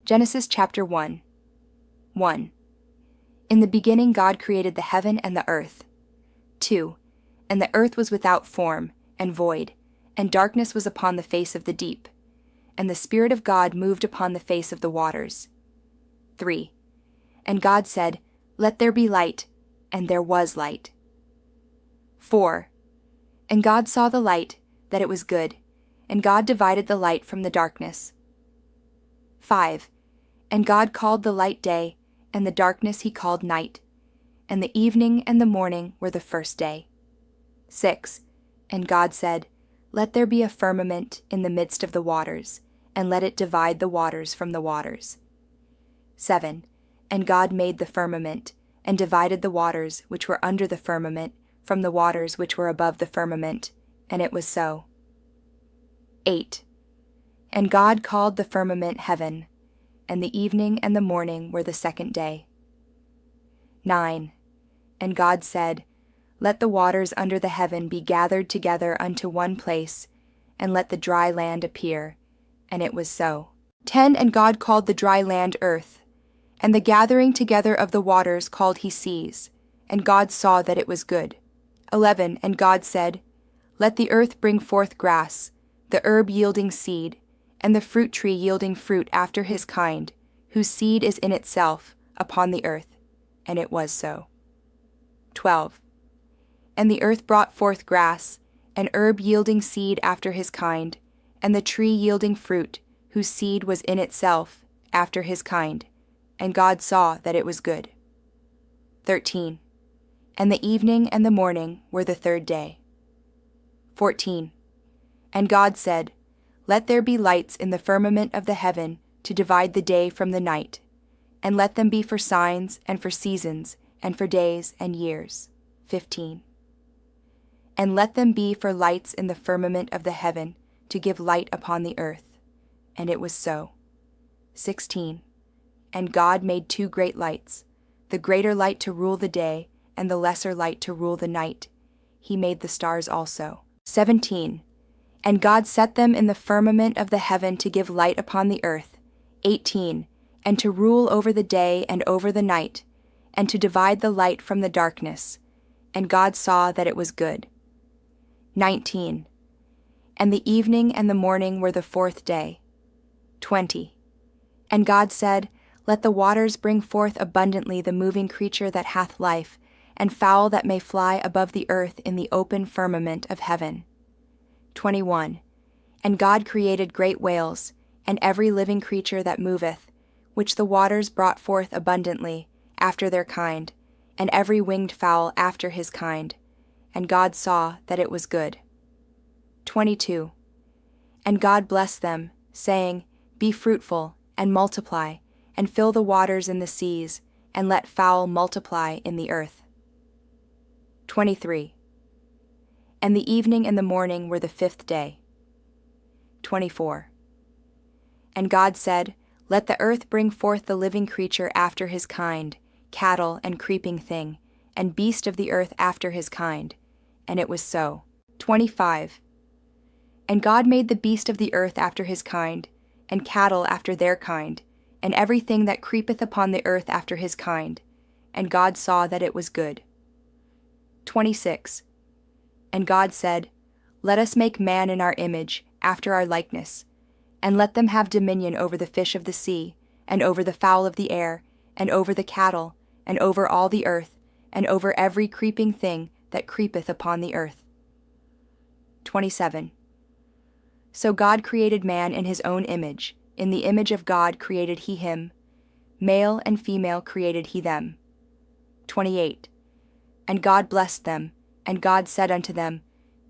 Genesis chapter 1. 1. In the beginning God created the heaven and the earth. 2. And the earth was without form, and void, and darkness was upon the face of the deep. And the Spirit of God moved upon the face of the waters. 3. And God said, Let there be light, and there was light. 4. And God saw the light, that it was good, and God divided the light from the darkness. 5. And God called the light day, and the darkness he called night. And the evening and the morning were the first day. 6. And God said, Let there be a firmament in the midst of the waters, and let it divide the waters from the waters. 7. And God made the firmament, and divided the waters which were under the firmament from the waters which were above the firmament, and it was so. 8. And God called the firmament heaven, and the evening and the morning were the second day. 9. And God said, Let the waters under the heaven be gathered together unto one place, and let the dry land appear. And it was so. 10. And God called the dry land earth, and the gathering together of the waters called he seas, and God saw that it was good. 11. And God said, Let the earth bring forth grass, the herb yielding seed, and the fruit tree yielding fruit after his kind, whose seed is in itself, upon the earth. And it was so. 12. And the earth brought forth grass, and herb yielding seed after his kind, and the tree yielding fruit, whose seed was in itself, after his kind. And God saw that it was good. 13. And the evening and the morning were the third day. 14. And God said, Let there be lights in the firmament of the heaven to divide the day from the night, and let them be for signs and for seasons and for days and years. 15. And let them be for lights in the firmament of the heaven to give light upon the earth. And it was so. 16. And God made two great lights, the greater light to rule the day, and the lesser light to rule the night. He made the stars also. 17. And God set them in the firmament of the heaven to give light upon the earth. 18. And to rule over the day and over the night, and to divide the light from the darkness. And God saw that it was good. 19. And the evening and the morning were the fourth day. 20. And God said, Let the waters bring forth abundantly the moving creature that hath life, and fowl that may fly above the earth in the open firmament of heaven. 21. And God created great whales, and every living creature that moveth, which the waters brought forth abundantly, after their kind, and every winged fowl after his kind. And God saw that it was good. 22. And God blessed them, saying, Be fruitful, and multiply, and fill the waters in the seas, and let fowl multiply in the earth. 23. And the evening and the morning were the fifth day. 24. And God said, Let the earth bring forth the living creature after his kind, cattle and creeping thing, and beast of the earth after his kind. And it was so. 25. And God made the beast of the earth after his kind, and cattle after their kind, and everything that creepeth upon the earth after his kind. And God saw that it was good. 26. And God said, Let us make man in our image, after our likeness, and let them have dominion over the fish of the sea, and over the fowl of the air, and over the cattle, and over all the earth, and over every creeping thing that creepeth upon the earth. 27. So God created man in his own image. In the image of God created he him. Male and female created he them. 28. And God blessed them, and God said unto them,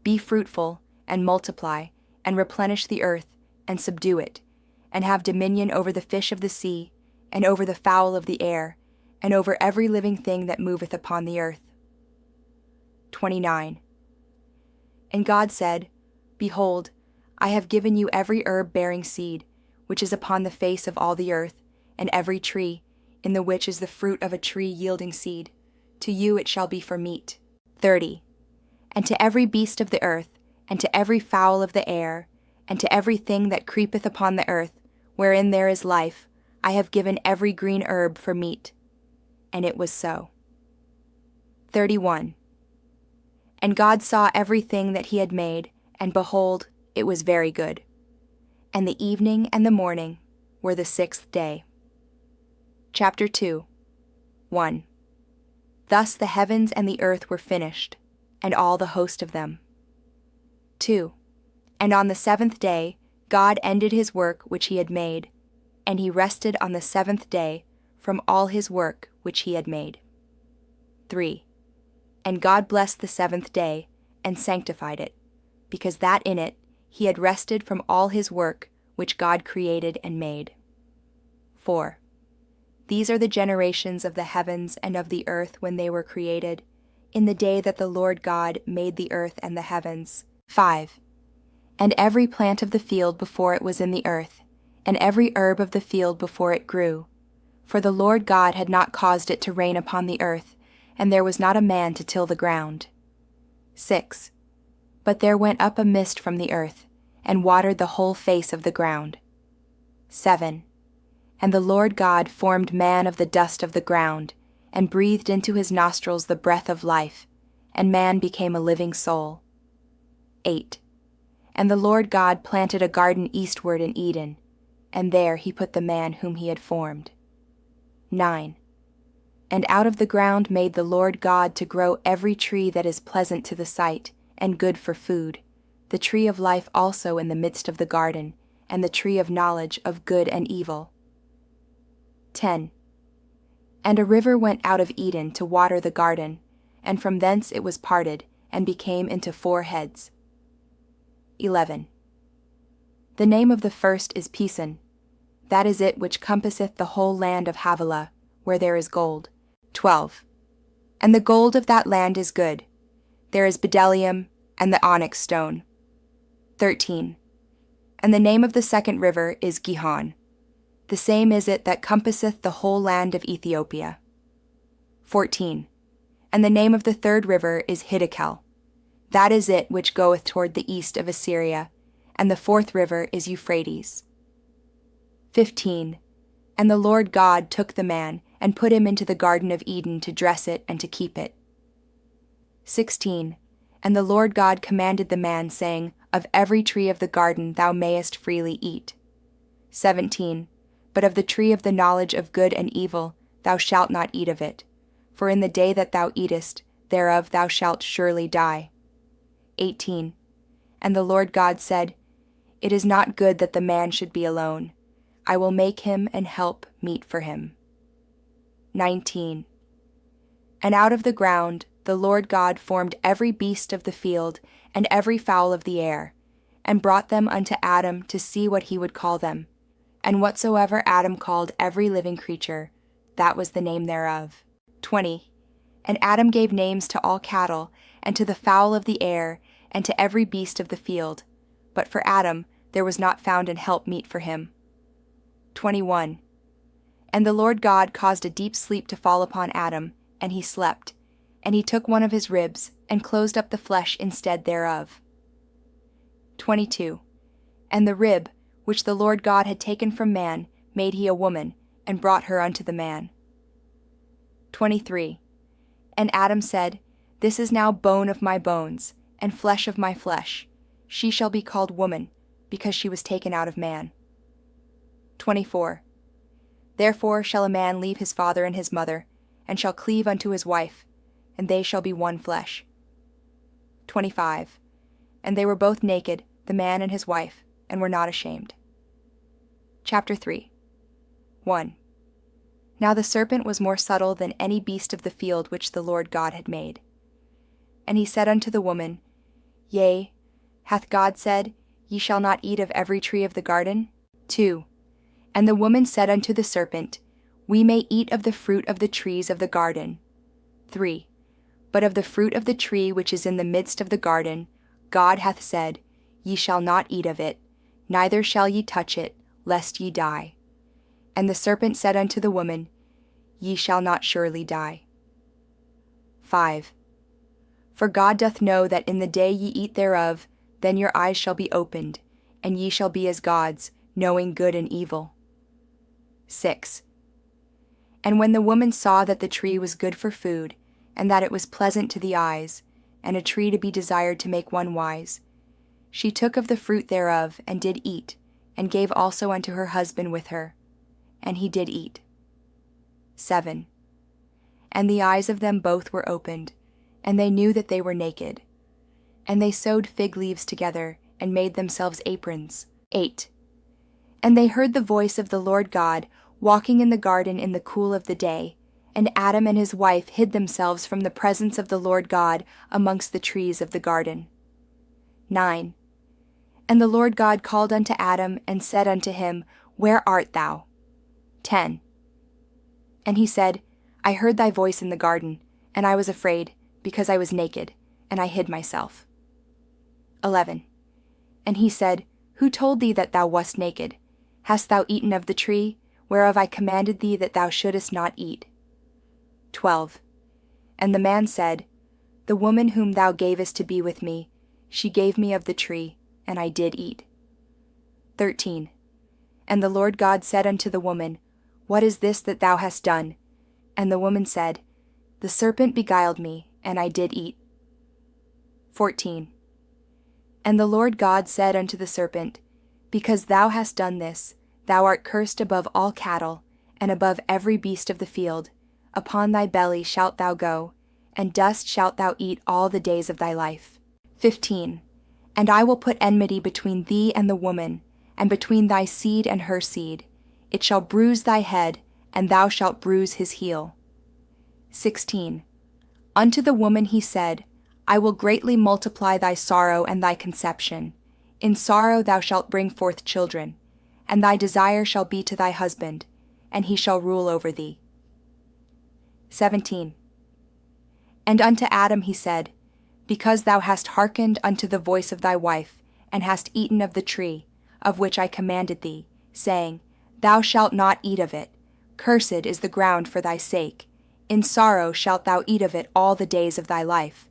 Be fruitful, and multiply, and replenish the earth, and subdue it, and have dominion over the fish of the sea, and over the fowl of the air, and over every living thing that moveth upon the earth. 29. And God said, Behold, I have given you every herb bearing seed, which is upon the face of all the earth, and every tree, in the which is the fruit of a tree yielding seed. To you it shall be for meat. 30. And to every beast of the earth, and to every fowl of the air, and to every thing that creepeth upon the earth, wherein there is life, I have given every green herb for meat. And it was so. 31. And God saw everything that he had made, and behold, it was very good. And the evening and the morning were the 6th day. Chapter 2. 1. Thus the heavens and the earth were finished, and all the host of them. 2. And on the 7th day God ended his work which he had made, and he rested on the 7th day from all his work which he had made. 3. And God blessed the 7th day, and sanctified it, because that in it he had rested from all his work which God created and made. 4. These are the generations of the heavens and of the earth when they were created, in the day that the Lord God made the earth and the heavens. 5. And every plant of the field before it was in the earth, and every herb of the field before it grew. For the Lord God had not caused it to rain upon the earth, and there was not a man to till the ground. 6. But there went up a mist from the earth, and watered the whole face of the ground. 7. And the Lord God formed man of the dust of the ground, and breathed into his nostrils the breath of life, and man became a living soul. 8. And the Lord God planted a garden eastward in Eden, and there he put the man whom he had formed. 9. And out of the ground made the Lord God to grow every tree that is pleasant to the sight, and good for food, the tree of life also in the midst of the garden, and the tree of knowledge of good and evil. 10. And a river went out of Eden to water the garden, and from thence it was parted, and became into 4 heads. 11. The name of the first is Pison. That is it which compasseth the whole land of Havilah, where there is gold. 12. And the gold of that land is good. There is bdellium and the onyx stone. 13. And the name of the second river is Gihon. The same is it that compasseth the whole land of Ethiopia. 14. And the name of the third river is Hiddekel. That is it which goeth toward the east of Assyria, and the 4th river is Euphrates. 15. And the Lord God took the man, and put him into the Garden of Eden to dress it and to keep it. 16. And the Lord God commanded the man, saying, Of every tree of the garden thou mayest freely eat. 17. But of the tree of the knowledge of good and evil thou shalt not eat of it, for in the day that thou eatest thereof thou shalt surely die. 18. And the Lord God said, It is not good that the man should be alone. I will make him and help meet for him. 19. And out of the ground the Lord God formed every beast of the field and every fowl of the air, and brought them unto Adam to see what he would call them. And whatsoever Adam called every living creature, that was the name thereof. 20. And Adam gave names to all cattle, and to the fowl of the air, and to every beast of the field. But for Adam there was not found an help meet for him. 21. And the Lord God caused a deep sleep to fall upon Adam, and he slept. And he took one of his ribs, and closed up the flesh instead thereof. 22. And the rib, which the Lord God had taken from man, made he a woman, and brought her unto the man. 23. And Adam said, This is now bone of my bones, and flesh of my flesh. She shall be called woman, because she was taken out of man. 24. Therefore shall a man leave his father and his mother, and shall cleave unto his wife, and they shall be one flesh. 25. And they were both naked, the man and his wife, and were not ashamed. Chapter 3. 1. Now the serpent was more subtle than any beast of the field which the Lord God had made. And he said unto the woman, Yea, hath God said, Ye shall not eat of every tree of the garden? 2. And the woman said unto the serpent, We may eat of the fruit of the trees of the garden. 3. But of the fruit of the tree which is in the midst of the garden, God hath said, Ye shall not eat of it, neither shall ye touch it, lest ye die. And the serpent said unto the woman, Ye shall not surely die. 5. For God doth know that in the day ye eat thereof, then your eyes shall be opened, and ye shall be as gods, knowing good and evil. 6. And when the woman saw that the tree was good for food, and that it was pleasant to the eyes, and a tree to be desired to make one wise, she took of the fruit thereof, and did eat, and gave also unto her husband with her, and he did eat. 7. And the eyes of them both were opened, and they knew that they were naked. And they sewed fig leaves together, and made themselves aprons. 8. And they heard the voice of the Lord God, walking in the garden in the cool of the day, and Adam and his wife hid themselves from the presence of the Lord God amongst the trees of the garden. 9. And the Lord God called unto Adam, and said unto him, Where art thou? 10. And he said, I heard thy voice in the garden, and I was afraid, because I was naked, and I hid myself. 11. And he said, Who told thee that thou wast naked? Hast thou eaten of the tree, whereof I commanded thee that thou shouldest not eat? 12. And the man said, The woman whom thou gavest to be with me, she gave me of the tree, and I did eat. 13. And the Lord God said unto the woman, What is this that thou hast done? And the woman said, The serpent beguiled me, and I did eat. 14. And the Lord God said unto the serpent, Because thou hast done this, thou art cursed above all cattle, and above every beast of the field. Upon thy belly shalt thou go, and dust shalt thou eat all the days of thy life. 15. And I will put enmity between thee and the woman, and between thy seed and her seed. It shall bruise thy head, and thou shalt bruise his heel. 16. Unto the woman he said, I will greatly multiply thy sorrow and thy conception. In sorrow thou shalt bring forth children, and thy desire shall be to thy husband, and he shall rule over thee. 17. And unto Adam he said, Because thou hast hearkened unto the voice of thy wife, and hast eaten of the tree, of which I commanded thee, saying, Thou shalt not eat of it. Cursed is the ground for thy sake. In sorrow shalt thou eat of it all the days of thy life.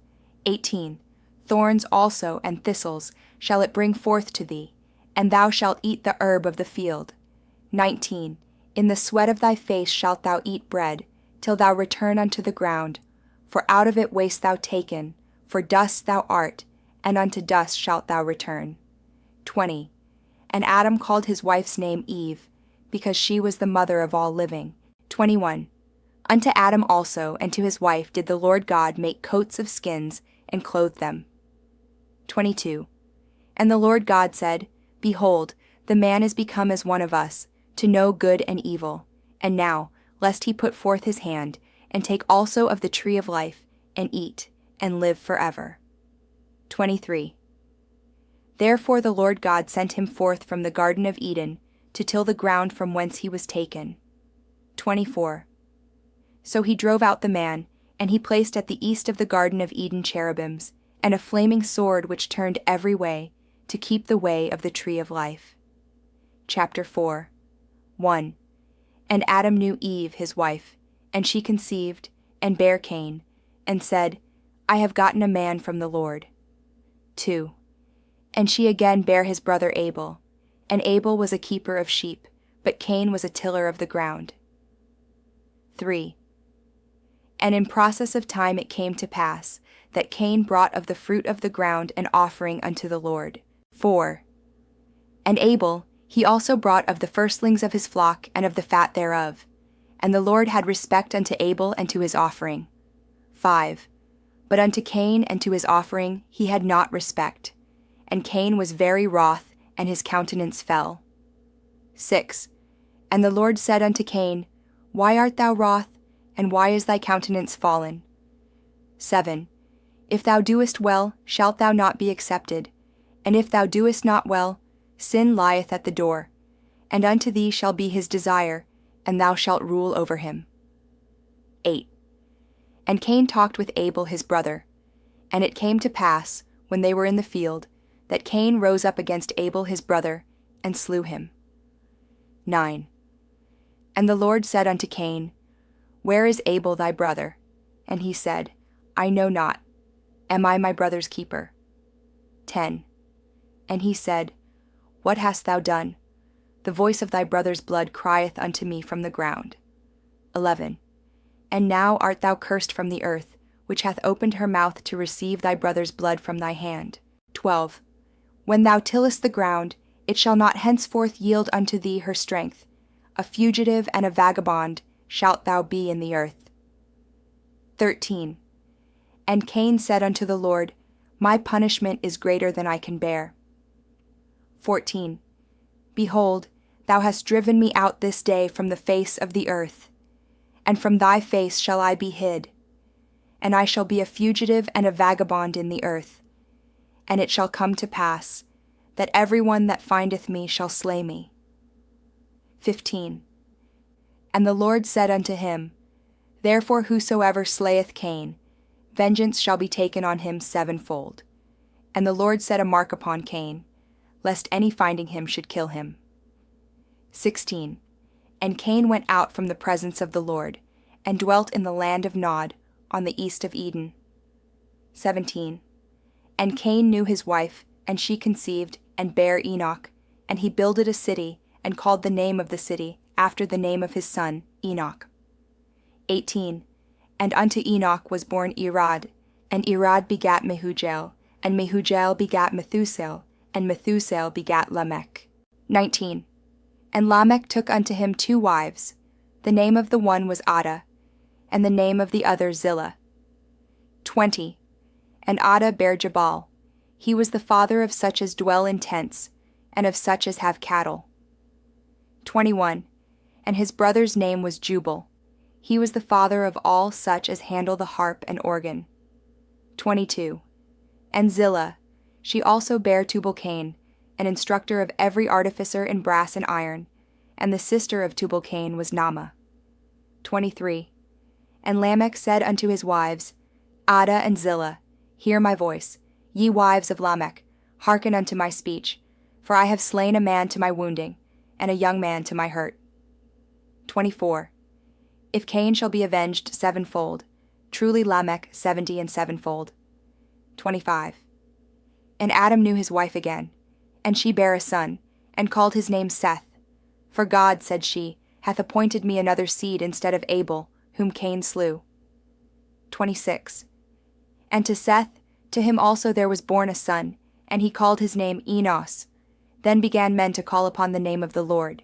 18. Thorns also and thistles shall it bring forth to thee, and thou shalt eat the herb of the field. 19. In the sweat of thy face shalt thou eat bread, till thou return unto the ground. For out of it wast thou taken, for dust thou art, and unto dust shalt thou return. 20. And Adam called his wife's name Eve, because she was the mother of all living. 21. Unto Adam also and to his wife did the Lord God make coats of skins, and clothe them. 22. And the Lord God said, Behold, the man is become as one of us, to know good and evil. And now, lest he put forth his hand, and take also of the tree of life, and eat, and live forever. 23. Therefore the Lord God sent him forth from the Garden of Eden, to till the ground from whence he was taken. 24. So he drove out the man, and he placed at the east of the Garden of Eden cherubims, and a flaming sword which turned every way, to keep the way of the tree of life. Chapter 4. 1. And Adam knew Eve his wife, and she conceived, and bare Cain, and said, I have gotten a man from the Lord. 2. And she again bare his brother Abel, and Abel was a keeper of sheep, but Cain was a tiller of the ground. 3. And in process of time it came to pass, that Cain brought of the fruit of the ground an offering unto the Lord. 4. And Abel, he also brought of the firstlings of his flock and of the fat thereof. And the Lord had respect unto Abel and to his offering. 5. But unto Cain and to his offering he had not respect. And Cain was very wroth, and his countenance fell. 6. And the Lord said unto Cain, Why art thou wroth, and why is thy countenance fallen? 7. If thou doest well, shalt thou not be accepted? And if thou doest not well, sin lieth at the door, and unto thee shall be his desire, and thou shalt rule over him. 8. And Cain talked with Abel his brother. And it came to pass, when they were in the field, that Cain rose up against Abel his brother, and slew him. 9. And the Lord said unto Cain, Where is Abel thy brother? And he said, I know not. Am I my brother's keeper? 10. And he said, What hast thou done? The voice of thy brother's blood crieth unto me from the ground. 11. And now art thou cursed from the earth, which hath opened her mouth to receive thy brother's blood from thy hand. 12. When thou tillest the ground, it shall not henceforth yield unto thee her strength. A fugitive and a vagabond shalt thou be in the earth. 13. And Cain said unto the Lord, My punishment is greater than I can bear. 14. Behold, thou hast driven me out this day from the face of the earth, and from thy face shall I be hid, and I shall be a fugitive and a vagabond in the earth. And it shall come to pass, that every one that findeth me shall slay me. 15. And the Lord said unto him, Therefore whosoever slayeth Cain, vengeance shall be taken on him sevenfold. And the Lord set a mark upon Cain, lest any finding him should kill him. 16. And Cain went out from the presence of the Lord, and dwelt in the land of Nod, on the east of Eden. 17. And Cain knew his wife, and she conceived, and bare Enoch, and he builded a city, and called the name of the city after the name of his son, Enoch. 18. And unto Enoch was born Irad, and Irad begat Mehujael, and Mehujael begat Methusael, and Methusael begat Lamech. 19. And Lamech took unto him 2 wives. The name of the one was Ada, and the name of the other Zillah. 20. And Ada bare Jabal. He was the father of such as dwell in tents, and of such as have cattle. 21. And his brother's name was Jubal. He was the father of all such as handle the harp and organ. 22. And Zillah, she also bare Tubal-Cain, an instructor of every artificer in brass and iron, and the sister of Tubal-Cain was Naamah. 23. And Lamech said unto his wives, Ada and Zillah, hear my voice, ye wives of Lamech, hearken unto my speech, for I have slain a man to my wounding, and a young man to my hurt. 24. If Cain shall be avenged sevenfold, truly Lamech 70 and sevenfold. 25. And Adam knew his wife again, and she bare a son, and called his name Seth. For God, said she, hath appointed me another seed instead of Abel, whom Cain slew. 26. And to Seth, to him also there was born a son, and he called his name Enos. Then began men to call upon the name of the Lord.